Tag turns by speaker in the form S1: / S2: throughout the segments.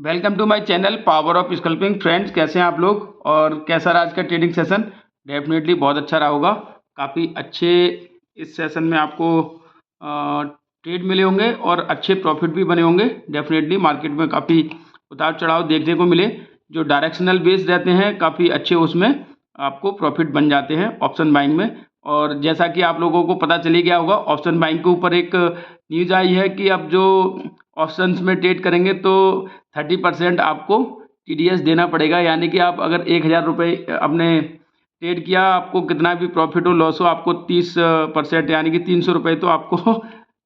S1: Welcome to my channel power of sculpting. Friends, कैसे हैं आप लोग और कैसा रहा आज का ट्रेडिंग सेशन? डेफिनेटली बहुत अच्छा रहा होगा। काफ़ी अच्छे इस सेशन में आपको ट्रेड मिले होंगे और अच्छे प्रॉफिट भी बने होंगे। डेफिनेटली मार्केट में काफ़ी उतार चढ़ाव देखने को मिले। जो डायरेक्शनल बेस रहते हैं काफ़ी अच्छे, उसमें आपको प्रॉफिट बन जाते हैं ऑप्शन बाइंग में। और जैसा कि आप लोगों को पता चली गया होगा, ऑप्शन बाइंग के ऊपर एक न्यूज़ आई है कि अब जो ऑप्शंस में ट्रेड करेंगे तो 30% आपको TDS देना पड़ेगा। यानी कि आप अगर 1000 रुपये अपने ट्रेड किया, आपको कितना भी प्रॉफिट हो लॉस हो, आपको 30% यानी कि 300 रुपये तो आपको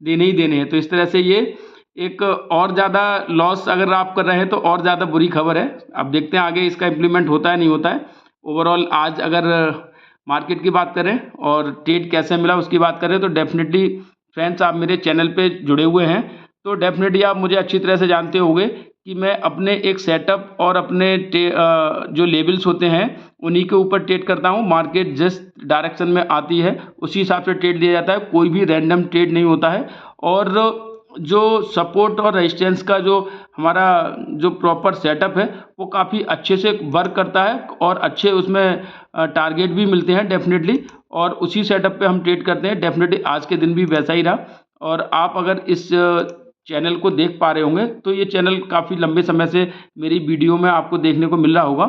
S1: देने ही देने हैं। तो इस तरह से ये एक और ज़्यादा लॉस अगर आप कर रहे हैं तो और ज़्यादा बुरी खबर है। अब देखते हैं आगे इसका इम्प्लीमेंट होता है नहीं होता है। ओवरऑल आज अगर मार्केट की बात करें और ट्रेड कैसे मिला उसकी बात करें तो डेफिनेटली फ्रेंड्स, आप मेरे चैनल पे जुड़े हुए हैं तो डेफिनेटली आप मुझे अच्छी तरह से जानते होंगे कि मैं अपने एक सेटअप और अपने जो लेवल्स होते हैं उन्हीं के ऊपर ट्रेड करता हूं। मार्केट जिस डायरेक्शन में आती है उसी हिसाब से ट्रेड दिया जाता है, कोई भी रैंडम ट्रेड नहीं होता है। और जो सपोर्ट और रेजिस्टेंस का जो हमारा जो प्रॉपर सेटअप है वो काफ़ी अच्छे से वर्क करता है और अच्छे उसमें टारगेट भी मिलते हैं डेफिनेटली। और उसी सेटअप पे हम ट्रेड करते हैं। डेफिनेटली आज के दिन भी वैसा ही रहा। और आप अगर इस चैनल को देख पा रहे होंगे तो ये चैनल काफ़ी लंबे समय से मेरी वीडियो में आपको देखने को मिल रहा होगा।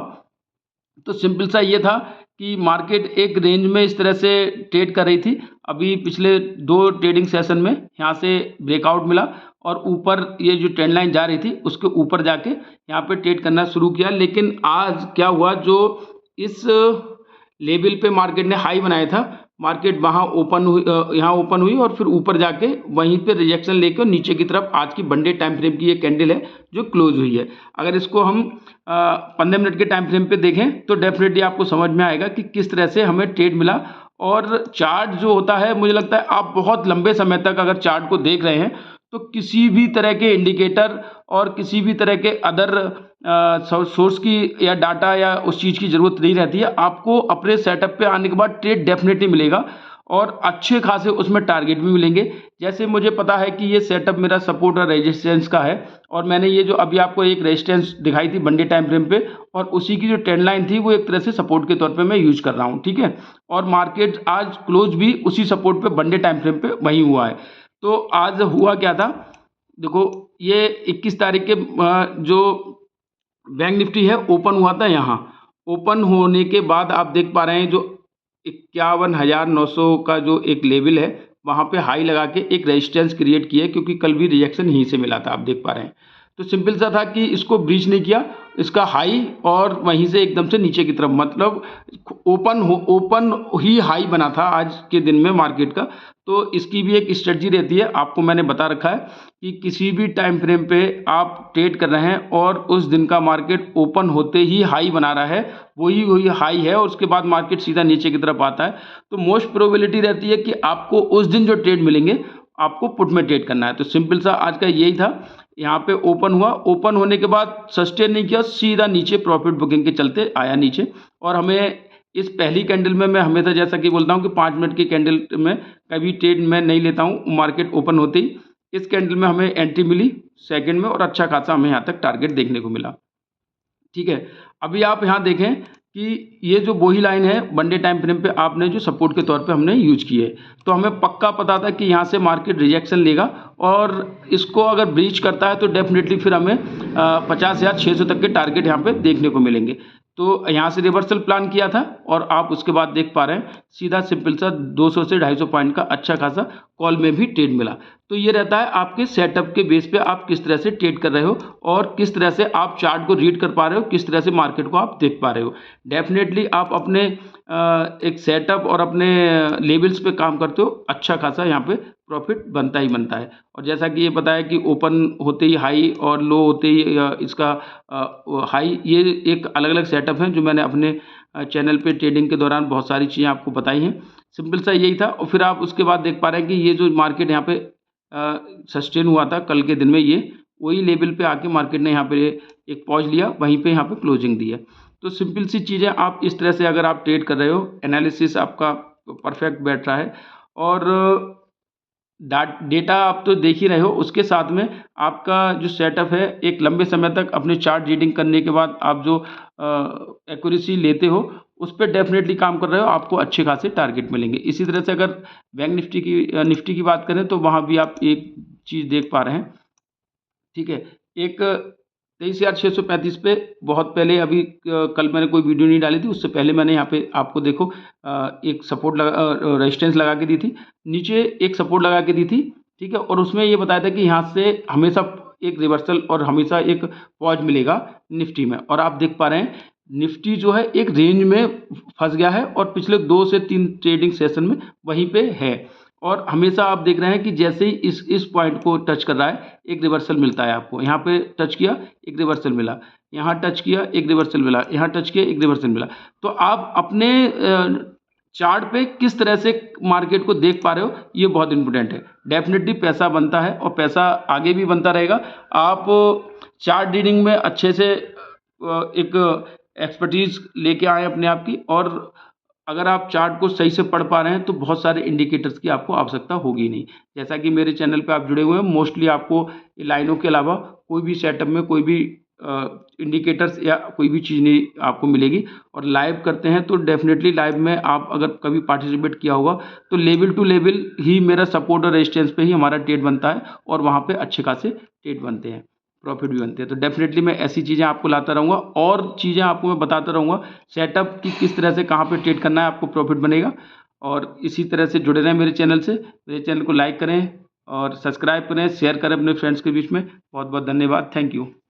S1: तो सिंपल सा ये था कि मार्केट एक रेंज में इस तरह से ट्रेड कर रही थी। अभी पिछले 2 ट्रेडिंग सेशन में यहाँ से ब्रेकआउट मिला और ऊपर ये जो ट्रेंड लाइन जा रही थी उसके ऊपर जाके यहाँ पे ट्रेड करना शुरू किया। लेकिन आज क्या हुआ, जो इस लेवल पे मार्केट ने हाई बनाया था, मार्केट वहाँ ओपन हुई, यहाँ ओपन हुई और फिर ऊपर जाके वहीं पे रिजेक्शन लेके और नीचे की तरफ आज की वन डे टाइम फ्रेम की ये कैंडल है जो क्लोज हुई है। अगर इसको हम 15 मिनट के टाइम फ्रेम पे देखें तो डेफिनेटली आपको समझ में आएगा कि किस तरह से हमें ट्रेड मिला। और चार्ट जो होता है, मुझे लगता है आप बहुत लंबे समय तक अगर चार्ट को देख रहे हैं तो किसी भी तरह के इंडिकेटर और किसी भी तरह के अदर सोर्स की या डाटा या उस चीज़ की ज़रूरत नहीं रहती है। आपको अपने सेटअप पे आने के बाद ट्रेड डेफिनेटली मिलेगा और अच्छे खासे उसमें टारगेट भी मिलेंगे। जैसे मुझे पता है कि ये सेटअप मेरा सपोर्ट और रेजिस्टेंस का है और मैंने ये जो अभी आपको एक रेजिस्टेंस दिखाई थी वन डे टाइम फ्रेम पे, और उसी की जो ट्रेंड लाइन थी वो एक तरह से सपोर्ट के तौर पे मैं यूज कर रहा हूँ, ठीक है। और मार्केट आज क्लोज भी उसी सपोर्ट पे वन डे टाइम फ्रेम पे वहीं हुआ है। तो आज हुआ क्या था, देखो, ये 21 तारीख के जो बैंक निफ्टी है ओपन हुआ था। यहाँ ओपन होने के बाद आप देख पा रहे हैं जो 51,900 का जो एक लेवल है वहाँ पे हाई लगा के एक रेजिस्टेंस क्रिएट किया है, क्योंकि कल भी रिजेक्शन यहीं से मिला था, आप देख पा रहे हैं। तो सिंपल सा था कि इसको ब्रीच नहीं किया, इसका हाई और वहीं से एकदम से नीचे की तरफ, मतलब ओपन ही हाई बना था आज के दिन में मार्केट का। तो इसकी भी एक स्ट्रेटजी रहती है, आपको मैंने बता रखा है कि किसी भी टाइम फ्रेम पे आप ट्रेड कर रहे हैं और उस दिन का मार्केट ओपन होते ही हाई बना रहा है, वही हाई है और उसके बाद मार्केट सीधा नीचे की तरफ आता है, तो मोस्ट प्रोबेबिलिटी रहती है कि आपको उस दिन जो ट्रेड मिलेंगे आपको पुट में ट्रेड करना है। तो सिंपल सा आज का यही था। यहाँ पे ओपन हुआ, ओपन होने के बाद सस्टेन नहीं किया, सीधा नीचे प्रॉफिट बुकिंग के चलते आया नीचे। और हमें इस पहली कैंडल में, मैं हमेशा जैसा कि बोलता हूँ कि 5 मिनट की कैंडल में कभी ट्रेड मैं नहीं लेता हूँ, मार्केट ओपन होते ही इस कैंडल में हमें एंट्री मिली सेकंड में और अच्छा खासा हमें यहाँ तक टारगेट देखने को मिला, ठीक है। अभी आप यहाँ देखें कि ये जो वही लाइन है वन डे टाइम फ्रेम पे आपने जो सपोर्ट के तौर पे हमने यूज की है, तो हमें पक्का पता था कि यहाँ से मार्केट रिजेक्शन लेगा और इसको अगर ब्रीच करता है तो डेफिनेटली फिर हमें 50,600 तक के टारगेट यहाँ पे देखने को मिलेंगे। तो यहाँ से रिवर्सल प्लान किया था और आप उसके बाद देख पा रहे हैं सीधा सिंपल सा 200 से 250 पॉइंट का अच्छा खासा कॉल में भी ट्रेड मिला। तो ये रहता है आपके सेटअप के बेस पे आप किस तरह से ट्रेड कर रहे हो और किस तरह से आप चार्ट को रीड कर पा रहे हो, किस तरह से मार्केट को आप देख पा रहे हो। डेफिनेटली आप अपने एक सेटअप और अपने लेवल्स पे काम करते हो, अच्छा खासा यहाँ पे प्रॉफिट बनता ही बनता है। और जैसा कि ये बताया कि ओपन होते ही हाई और लो होते ही इसका हाई, ये एक अलग अलग सेटअप है जो मैंने अपने चैनल पे ट्रेडिंग के दौरान बहुत सारी चीज़ें आपको बताई हैं। सिंपल सा यही था। और फिर आप उसके बाद देख पा रहे हैं कि ये जो मार्केट यहाँ पे सस्टेन हुआ था कल के दिन में, ये वही लेवल पे आके मार्केट ने यहाँ पे एक पॉज लिया, वहीं पे यहाँ पे क्लोजिंग दी है। तो सिंपल सी चीज़ें आप इस तरह से अगर आप ट्रेड कर रहे हो, एनालिसिस आपका परफेक्ट बैठ रहा है और डेटा आप तो देख ही रहे हो, उसके साथ में आपका जो सेटअप है एक लंबे समय तक अपने चार्ट रीडिंग करने के बाद आप जो एक्यूरेसी लेते हो उस पे डेफिनेटली काम कर रहे हो, आपको अच्छे खासे टारगेट मिलेंगे। इसी तरह से अगर बैंक निफ्टी की बात करें तो वहाँ भी आप एक चीज़ देख पा रहे हैं, ठीक है। एक 23,635 पे बहुत पहले अभी कल मैंने कोई वीडियो नहीं डाली थी, उससे पहले मैंने यहाँ पे आपको देखो एक सपोर्ट रेजिस्टेंस लगा के दी थी, नीचे एक सपोर्ट लगा के दी थी, ठीक है। और उसमें ये बताया था कि यहाँ से हमेशा एक रिवर्सल और हमेशा एक पॉज मिलेगा निफ्टी में, और आप देख पा रहे हैं निफ्टी जो है एक रेंज में फंस गया है और पिछले 2 से 3 ट्रेडिंग सेशन में वहीं पे है, और हमेशा आप देख रहे हैं कि जैसे ही इस पॉइंट को टच कर रहा है एक रिवर्सल मिलता है आपको। यहाँ पे टच किया एक रिवर्सल मिला, यहाँ टच किया एक रिवर्सल मिला, यहाँ टच किया एक रिवर्सल मिला। तो आप अपने चार्ट पे किस तरह से मार्केट को देख पा रहे हो ये बहुत इंपॉर्टेंट है। डेफिनेटली पैसा बनता है और पैसा आगे भी बनता रहेगा। आप चार्ट रीडिंग में अच्छे से एक एक्सपर्टीज़ लेके आएँ अपने आप की, और अगर आप चार्ट को सही से पढ़ पा रहे हैं तो बहुत सारे इंडिकेटर्स की आपको आवश्यकता होगी नहीं। जैसा कि मेरे चैनल पे आप जुड़े हुए हैं, मोस्टली आपको लाइनों के अलावा कोई भी सेटअप में कोई भी इंडिकेटर्स या कोई भी चीज़ नहीं आपको मिलेगी। और लाइव करते हैं तो डेफिनेटली लाइव में आप अगर कभी पार्टिसिपेट किया होगा तो लेवल टू लेवल ही मेरा सपोर्ट और रेजिस्टेंस पे ही हमारा ट्रेड बनता है, और वहाँ पे अच्छे खासे ट्रेड बनते हैं, प्रॉफिट भी बनते हैं। तो डेफिनेटली मैं ऐसी चीज़ें आपको लाता रहूँगा और चीज़ें आपको मैं बताता रहूँगा, सेटअप की किस तरह से कहाँ पे ट्रेड करना है, आपको प्रॉफिट बनेगा। और इसी तरह से जुड़े रहें मेरे चैनल से। मेरे चैनल को लाइक करें और सब्सक्राइब करें, शेयर करें अपने फ्रेंड्स के बीच में। बहुत बहुत धन्यवाद, थैंक यू।